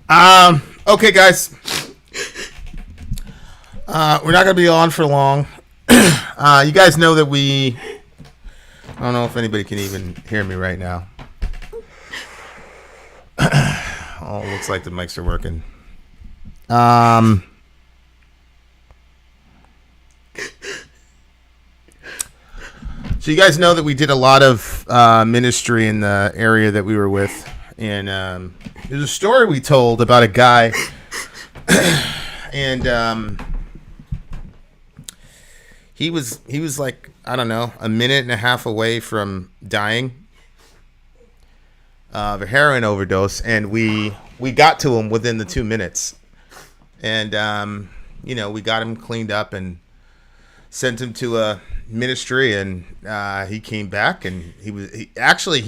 Okay, guys. We're not gonna be on for long. You guys know that we. I don't know if anybody can even hear me right now. Oh, it looks like the mics are working. So you guys know that we did a lot of ministry in the area that we were with, and there's a story we told about a guy, and he was like, I don't know, a minute and a half away from dying of a heroin overdose, and we got to him within the 2 minutes, and we got him cleaned up and sent him to a ministry, and he came back, and he was actually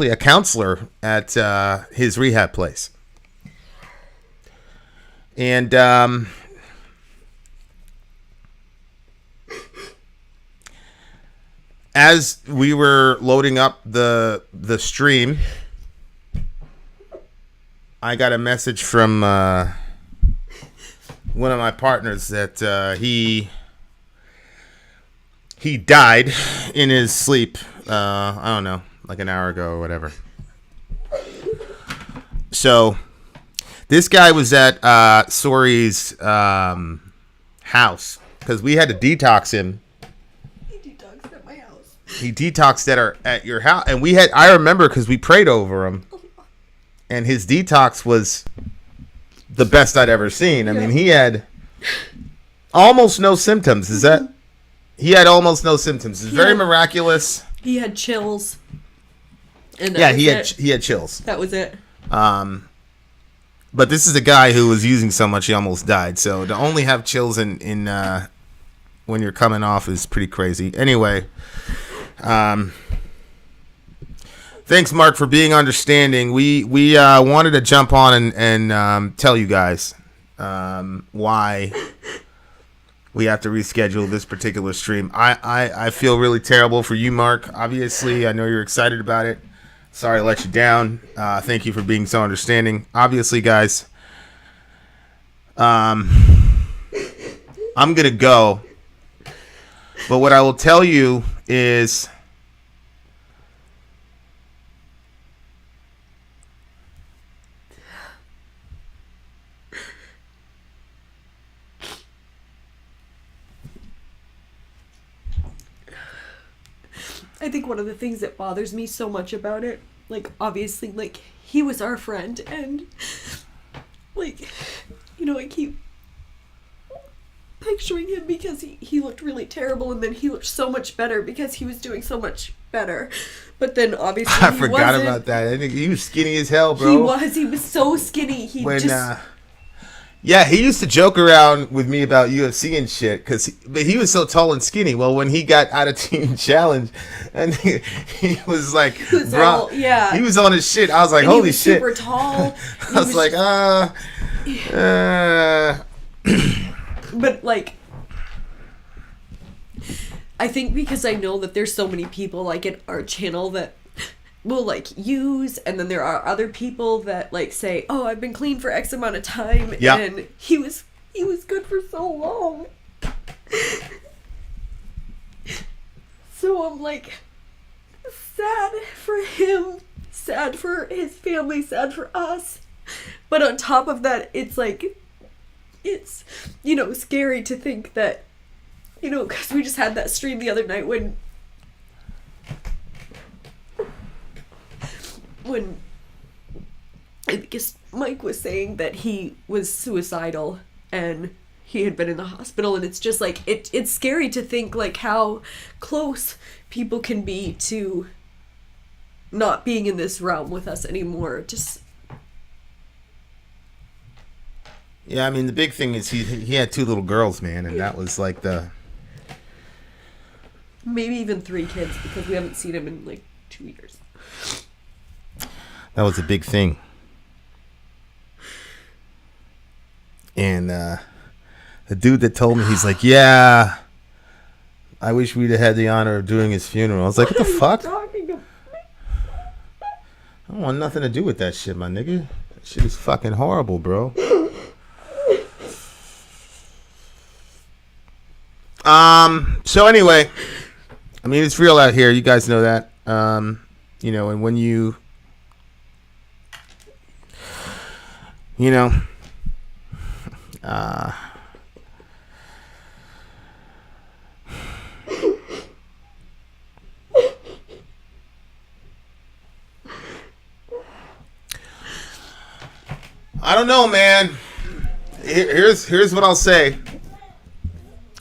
a counselor at his rehab place, and as we were loading up the stream, I got a message from one of my partners that he died in his sleep. I don't know, like an hour ago or whatever. So this guy was at Sori's house because we had to detox him. He detoxed at your house, and I remember because we prayed over him, and his detox was the best I'd ever seen. I mean, he had almost no symptoms. He had almost no symptoms. It's very miraculous. He had chills. And he had chills. That was it. But this is a guy who was using so much he almost died. So to only have chills in when you're coming off is pretty crazy. Anyway. Thanks, Mark, for being understanding. We wanted to jump on and tell you guys why we have to reschedule this particular stream. I feel really terrible for you, Mark. Obviously, I know you're excited about it. Sorry I let you down. Thank you for being so understanding. Obviously, guys, I'm gonna go, but what I will tell you is I think one of the things that bothers me so much about it, like, obviously, like, he was our friend, and, like, I keep picturing him because he looked really terrible, and then he looked so much better because he was doing so much better. But then obviously I forgot about that. I think he was skinny as hell, bro. He was so skinny. He used to joke around with me about UFC and shit, but he was so tall and skinny. Well, when he got out of Team Challenge, and he was like, he was on his shit. I was like, holy shit. Super tall. I was like, But, like, I think because I know that there's so many people, like, in our channel that will, like, use, and then there are other people that, like, say, oh, I've been clean for X amount of time, and he was good for so long. So I'm, like, sad for him, sad for his family, sad for us. But on top of that, it's, like, it's, scary to think that, because we just had that stream the other night when I guess Mike was saying that he was suicidal and he had been in the hospital, and it's just like, it's scary to think, like, how close people can be to not being in this realm with us anymore. Just... Yeah, I mean, the big thing is he had 2 little girls, man, and that was like maybe even 3 kids, because we haven't seen him in, like, 2 years. That was a big thing. And the dude that told me, he's like, yeah, I wish we'd have had the honor of doing his funeral. I was like, what the fuck? I don't want nothing to do with that shit, my nigga. That shit is fucking horrible, bro. So anyway, I mean, it's real out here. You guys know that. You know, and when you know, I don't know, man. Here's what I'll say.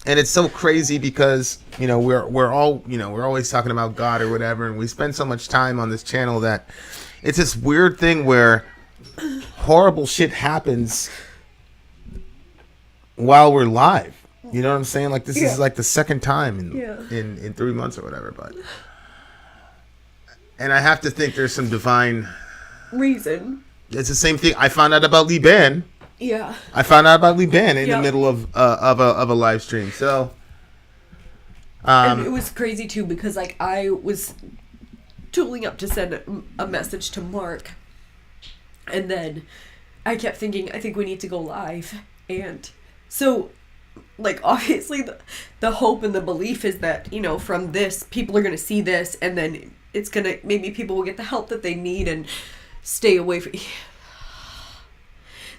And it's so crazy because, you know, we're all, you know, we're always talking about God or whatever, and we spend so much time on this channel that it's this weird thing where horrible shit happens while we're live. You know what I'm saying? Like, this is like the second time in 3 months or whatever, but and I have to think there's some divine reason. It's the same thing. I found out about Lee Ban. Yeah. I found out about Lee Ban in the middle of a live stream. So and it was crazy too because like I was tooling up to send a message to Mark, and then I kept thinking I think we need to go live, and so like obviously the hope and the belief is that, you know, from this people are gonna see this, and then it's gonna maybe people will get the help that they need and stay away from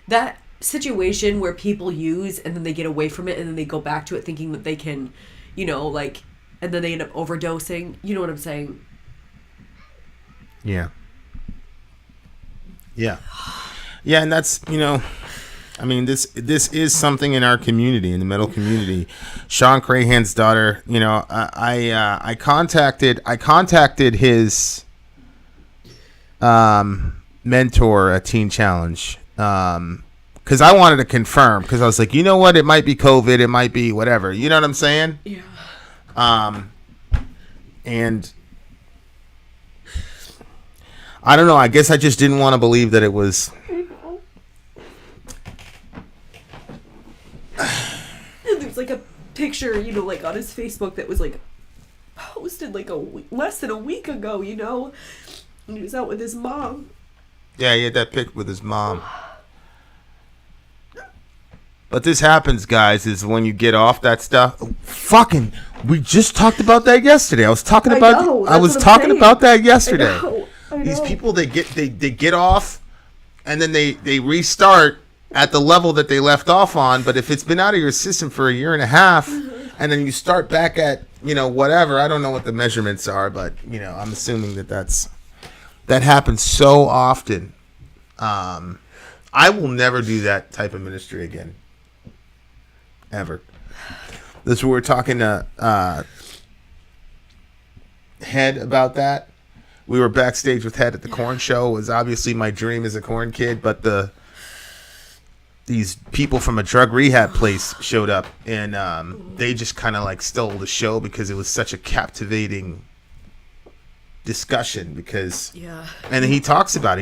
that situation where people use and then they get away from it and then they go back to it thinking that they can, you know, like, and then they end up overdosing. You know what I'm saying? Yeah. And that's, you know, I mean, this is something in our community, in the metal community. Sean Crahan's daughter, you know, I contacted his mentor at Teen Challenge, because I wanted to confirm, because I was like, you know what, it might be COVID, it might be whatever, you know what I'm saying? Yeah. And I don't know, I guess I just didn't want to believe that it was. And there's like a picture, you know, like on his Facebook that was like posted like less than a week ago, you know, and he was out with his mom. Yeah, he had that pic with his mom. But this happens, guys, is when you get off that stuff. Fucking, we just talked about that yesterday. I was talking about that yesterday. I know. These people, they get off, and then they restart at the level that they left off on. But if it's been out of your system for a year and a half, and then you start back at, you know, whatever, I don't know what the measurements are, but, you know, I'm assuming that happens so often. I will never do that type of ministry again. Ever. This is where we're talking to Head about that. We were backstage with Head at the Corn Show. It was obviously my dream as a Corn kid, but these people from a drug rehab place showed up, and they just kind of like stole the show because it was such a captivating discussion. Because and he talks about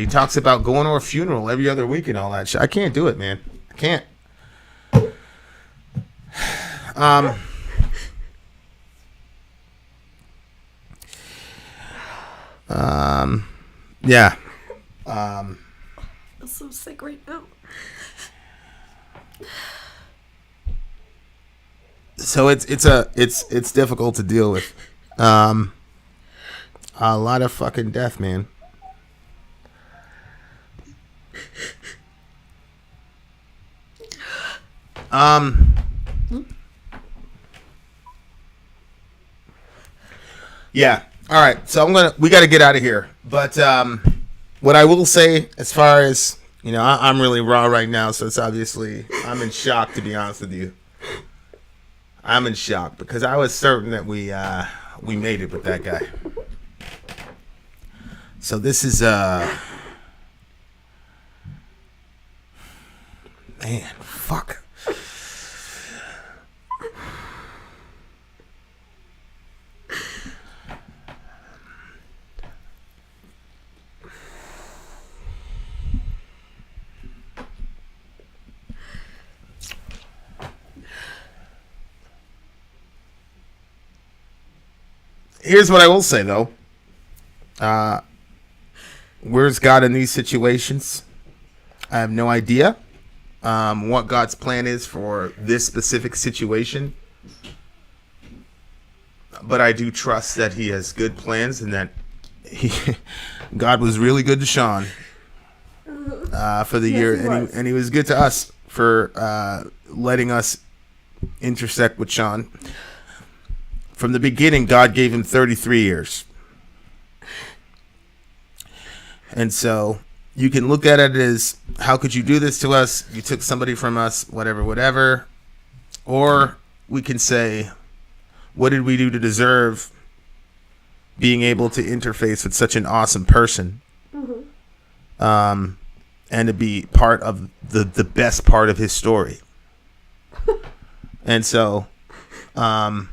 going to a funeral every other week and all that shit. I can't do it, man. I can't. Yeah. I'm so sick right now. So it's difficult to deal with. A lot of fucking death, man. Yeah. All right. So we got to get out of here. But what I will say, as far as, you know, I'm really raw right now, so it's obviously, I'm in shock, to be honest with you. I'm in shock because I was certain that we made it with that guy. So this is man, fuck. Here's what I will say, though. where's God in these situations? I have no idea what God's plan is for this specific situation. But I do trust that he has good plans and that God was really good to Sean for the year. And he was good to us for letting us intersect with Sean. From the beginning, God gave him 33 years. And so you can look at it as, how could you do this to us? You took somebody from us, whatever. Or we can say, what did we do to deserve being able to interface with such an awesome person? Mm-hmm. And to be part of the best part of his story. And so I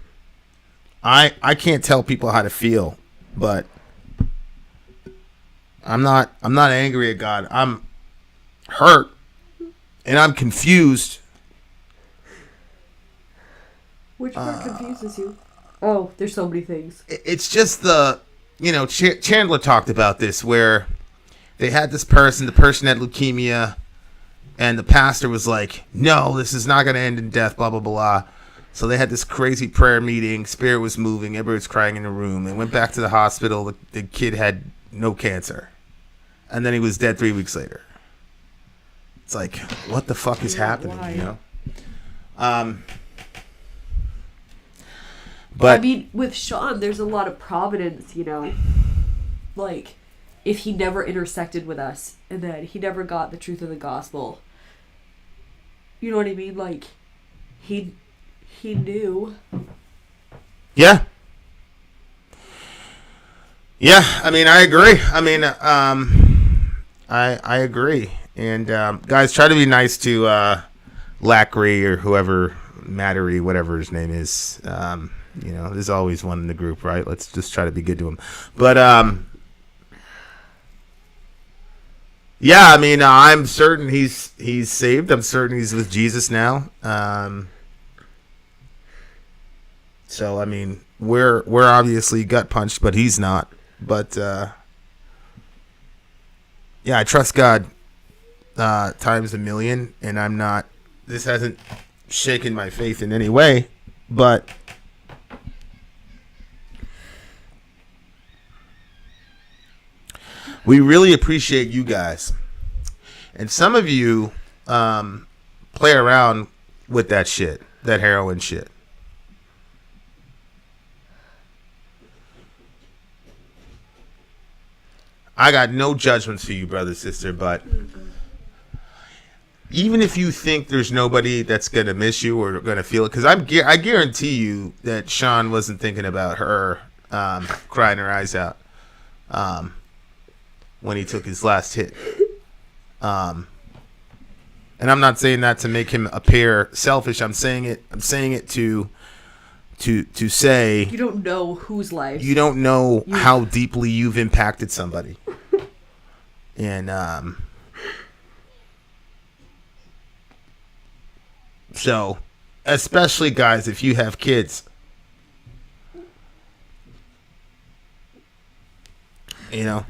can't tell people how to feel, but I'm not angry at God. I'm hurt and I'm confused. Which part confuses you? Oh, there's so many things. It's just Chandler talked about this, where they had this person, the person had leukemia, and the pastor was like, no, this is not going to end in death, blah, blah, blah. So they had this crazy prayer meeting. Spirit was moving. Everybody was crying in the room. They went back to the hospital. The kid had no cancer. And then he was dead 3 weeks later. It's like, what the fuck is happening, why? you know? But I mean, with Sean, there's a lot of providence, you know? Like, if he never intersected with us and then he never got the truth of the gospel, you know what I mean? Like, he knew. Yeah. Yeah, I mean, I agree. I mean, I agree. And guys, try to be nice to Lackery or whoever, Mattery, whatever his name is. There's always one in the group, right? Let's just try to be good to him. But yeah, I mean, I'm certain he's saved. I'm certain he's with Jesus now. So I mean, we're obviously gut punched, but he's not. But yeah, I trust God times a million, and I'm not. This hasn't shaken my faith in any way, but we really appreciate you guys. And some of you play around with that shit, that heroin shit. I got no judgments for you, brother, sister, but even if you think there's nobody that's going to miss you or going to feel it, because I guarantee you that Sean wasn't thinking about her crying her eyes out when he took his last hit. And I'm not saying that to make him appear selfish. I'm saying it to say you don't know whose life. You don't know how deeply you've impacted somebody. And so, especially guys, if you have kids, you know,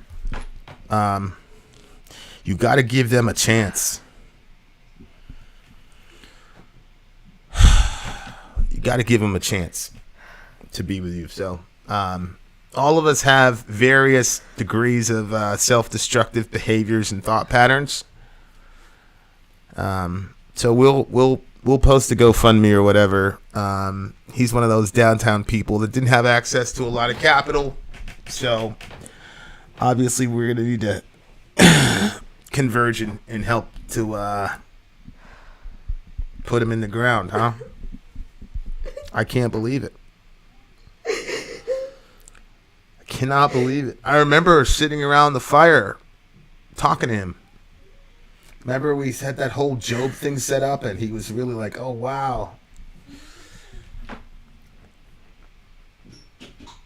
you got to give them a chance. You got to give them a chance to be with you. So, all of us have various degrees of self-destructive behaviors and thought patterns. So we'll post a GoFundMe or whatever. He's one of those downtown people that didn't have access to a lot of capital. So obviously we're going to need to converge and help to put him in the ground, huh? I can't believe it. I cannot believe it. I remember sitting around the fire talking to him. Remember we had that whole Job thing set up and he was really like, oh, wow.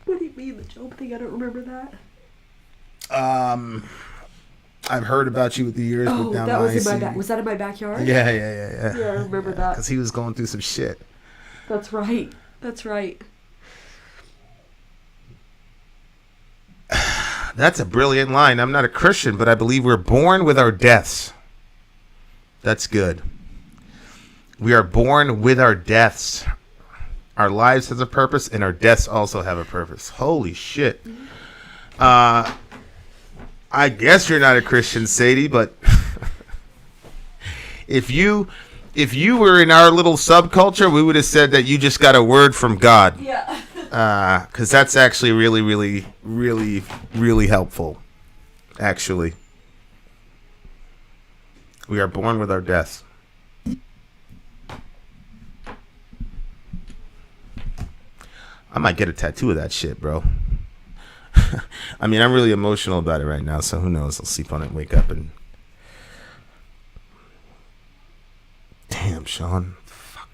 What do you mean the Job thing? I don't remember that. I've heard about you with the years. Oh, down that was in my was that in my backyard? Yeah. Yeah, I remember that. Because he was going through some shit. That's right. That's a brilliant line. I'm not a Christian, but I believe we're born with our deaths. That's good. We are born with our deaths. Our lives has a purpose, and our deaths also have a purpose. Holy shit. I guess you're not a Christian, Sadie, but if you were in our little subculture, we would have said that you just got a word from God. Yeah. Because that's actually really, really, really, really helpful. Actually. We are born with our deaths. I might get a tattoo of that shit, bro. I mean, I'm really emotional about it right now, so who knows? I'll sleep on it, wake up, and... Damn, Sean. Fuck.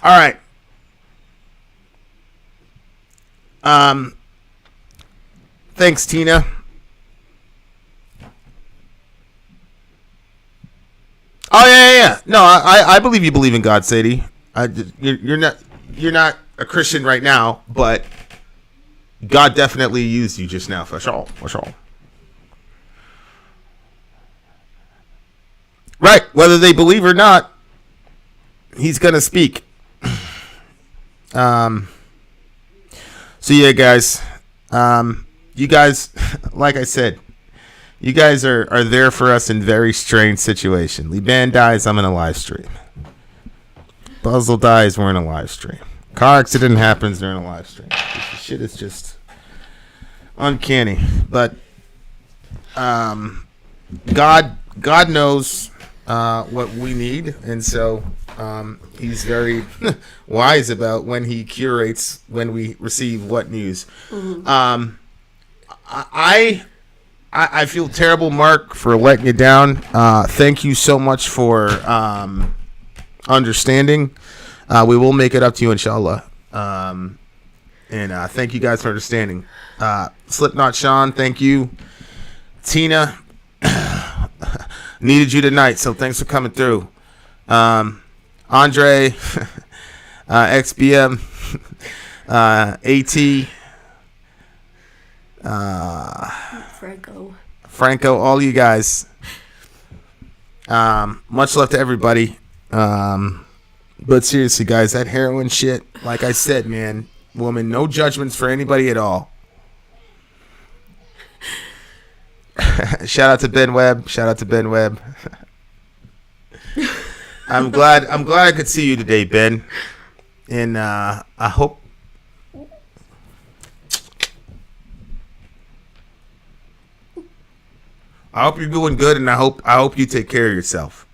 All right. Thanks, Tina. Oh yeah. No, I believe you believe in God, Sadie. You're not a Christian right now, but God definitely used you just now for sure. Right, whether they believe or not, He's gonna speak. So yeah, guys. You guys, like I said, you guys are there for us in very strange situation. Liban dies, I'm in a live stream. Puzzle dies, we're in a live stream. Car accident happens, they're in a live stream. This shit is just uncanny. But God knows what we need, and so He's very wise about when He curates when we receive what news. Mm-hmm. I feel terrible, Mark, for letting you down. Thank you so much for understanding. We will make it up to you, inshallah. And thank you guys for understanding. Slipknot Sean, thank you. Tina, needed you tonight, so thanks for coming through. Andre, XBM, AT, Franco, all you guys. Much love to everybody. But seriously, guys, that heroin shit, like I said, man, woman, no judgments for anybody at all. Shout out to Ben Webb. I'm glad I could see you today, Ben. And I hope you're doing good, and I hope you take care of yourself.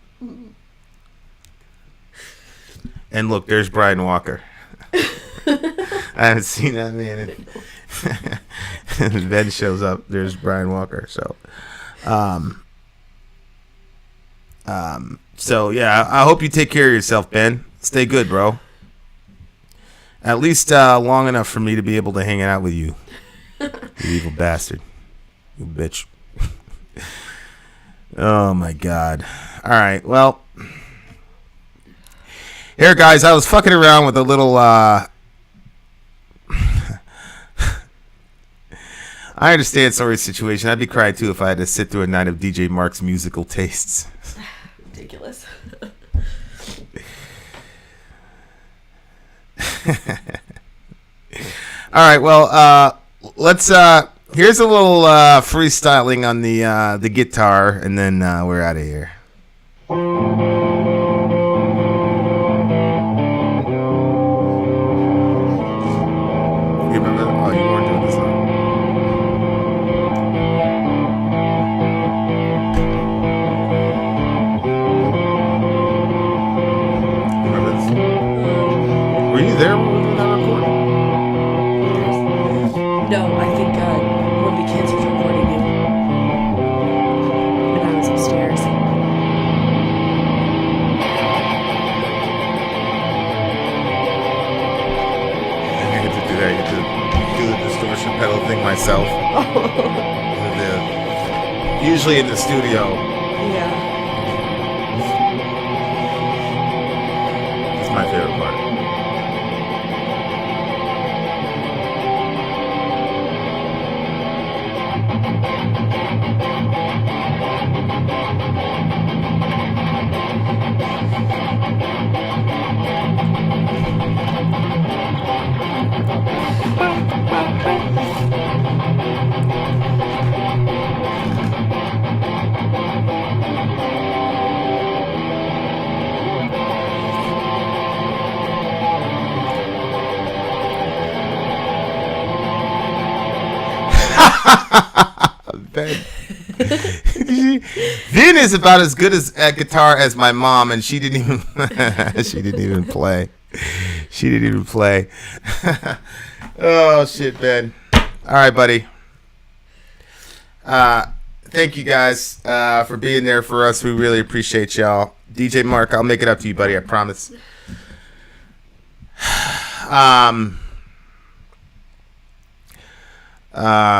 And look, there's Brian Walker. I haven't seen that man. And Ben shows up. There's Brian Walker. So, so yeah, I hope you take care of yourself, Ben. Stay good, bro. At least long enough for me to be able to hang out with you. You evil bastard. You bitch. Oh my God. All right. Well, here, guys, I was fucking around with a little I understand Sorry's situation. I'd be crying too if I had to sit through a night of DJ Mark's musical tastes. Ridiculous. All right, well, let's here's a little freestyling on the guitar, and then we're out of here. You remember? Oh, you weren't doing this one. Remember this? Were you there when we were doing that recording? No, I think one of the kids was recording you. And I was upstairs. I had to do that. I had to do the distortion pedal thing myself. Usually in the studio. Yeah. It's my favorite part. Ben. Vin is about as good at guitar as my mom, and she didn't even play. She didn't even play. Oh shit, Ben. All right, buddy. Thank you guys for being there for us. We really appreciate y'all. DJ Mark, I'll make it up to you, buddy. I promise.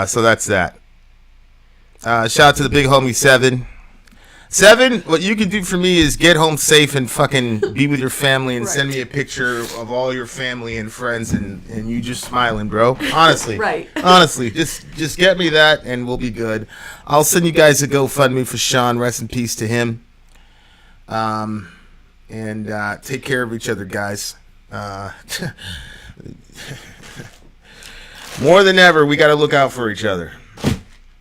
So that's that. Shout out to the big homie Seven. Seven, what you can do for me is get home safe and fucking be with your family and send me a picture of all your family and friends and you just smiling, bro. Honestly. Right. Honestly, just get me that and we'll be good. I'll send you guys a GoFundMe for Sean. Rest in peace to him. And take care of each other, guys. More than ever, we got to look out for each other.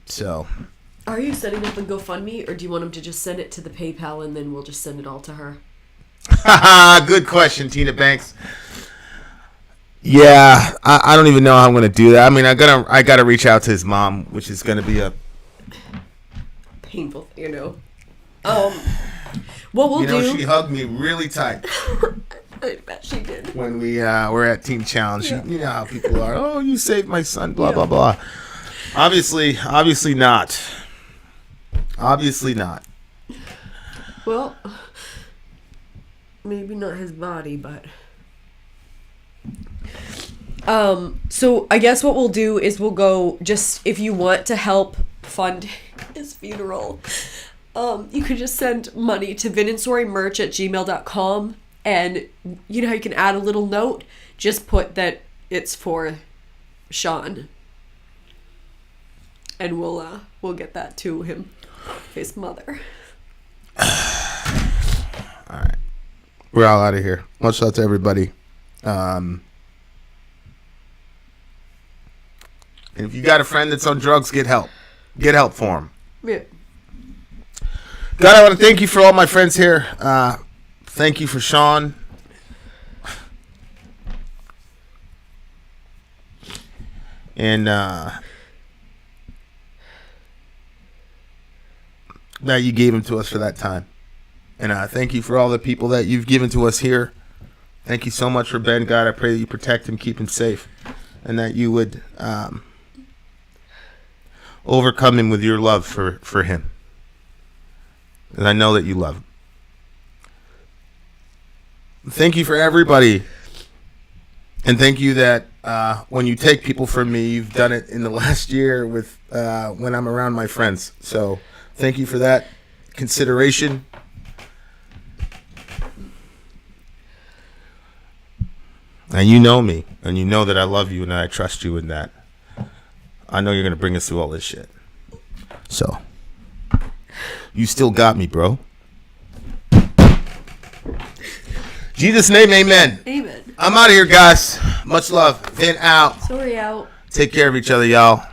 So... Are you setting up a GoFundMe, or do you want him to just send it to the PayPal and then we'll just send it all to her? Good question, Tina Banks. Yeah, I don't even know how I'm going to do that. I mean, I gotta reach out to his mom, which is going to be a painful, What we'll do? She hugged me really tight. I bet she did. When we were at Teen Challenge, Yeah. You know how people are. Oh, you saved my son. Blah blah blah. Obviously not. Obviously not. Well, maybe not his body, but... So I guess what we'll do is we'll go, just if you want to help fund his funeral, you could just send money to vinandstorymerch@gmail.com, and you know how you can add a little note? Just put that it's for Sean. And we'll get that to him. His mother. Alright. We're all out of here. Much love to everybody. And if you got a friend that's on drugs, get help. Get help for him. Yeah. God, I want to thank you for all my friends here. Thank you for Sean. And that you gave him to us for that time. And thank you for all the people that you've given to us here. Thank you so much for Ben. God, I pray that you protect him, keep him safe, and that you would overcome him with your love for him. And I know that you love him. Thank you for everybody. And thank you that when you take people from me, you've done it in the last year with when I'm around my friends. So thank you for that consideration. And you know me, and you know that I love you and I trust you in that. I know you're going to bring us through all this shit. So, you still got me, bro. Jesus' name, amen. Amen. I'm out of here, guys. Much love. Vin out. Sorry out. Take care of each other, y'all.